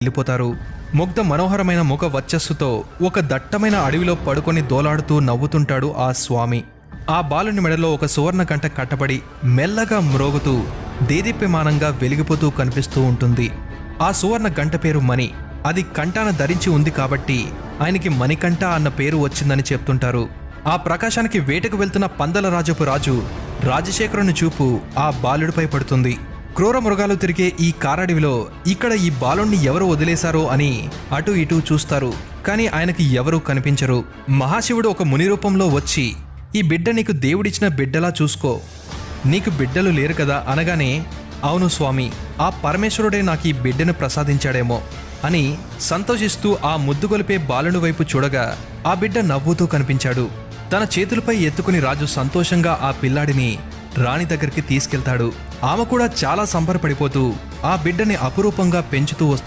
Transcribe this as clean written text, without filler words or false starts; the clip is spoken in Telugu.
వెళ్ళిపోతారు. ముగ్ధ మనోహరమైన ముఖ వచ్చస్సుతో ఒక దట్టమైన అడవిలో పడుకొని దోలాడుతూ నవ్వుతుంటాడు ఆ స్వామి. ఆ బాలుని మెడలో ఒక సువర్ణ గంట కట్టబడి మెల్లగా మ్రోగుతూ దేదీప్యమానంగా వెలిగిపోతూ కనిపిస్తూ ఉంటుంది. ఆ సువర్ణ గంట పేరు మణి. అది కంఠాన ధరించి ఉంది కాబట్టి ఆయనకి మణికంఠ అన్న పేరు వచ్చిందని చెప్తుంటారు. ఆ ప్రకాశానికి వేటకు వెళ్తున్న పందల రాజపు రాజు రాజశేఖరుని చూపు ఆ బాలుడిపై పడుతుంది. క్రూర మృగాలు తిరిగే ఈ కారడవిలో ఇక్కడ ఈ బాలుణ్ణి ఎవరు వదిలేశారో అని అటు ఇటు చూస్తారు. కానీ ఆయనకి ఎవరూ కనిపించరు. మహాశివుడు ఒక ముని రూపంలో వచ్చి, ఈ బిడ్డ నీకు దేవుడిచ్చిన బిడ్డలా చూసుకో, నీకు బిడ్డలు లేరు కదా అనగానే, అవును స్వామి, ఆ పరమేశ్వరుడే నాకు ఈ బిడ్డను ప్రసాదించాడేమో అని సంతోషిస్తూ ఆ ముద్దుగొలిపే బాలుని వైపు చూడగా ఆ బిడ్డ నవ్వుతూ కనిపించాడు. తన చేతులపై ఎత్తుకుని రాజు సంతోషంగా ఆ పిల్లాడిని రాణి దగ్గరికి తీసుకెళ్తాడు. ఆమె కూడా చాలా సంబరపడిపోతూ ఆ బిడ్డని అపురూపంగా పెంచుతూ వస్తుంది.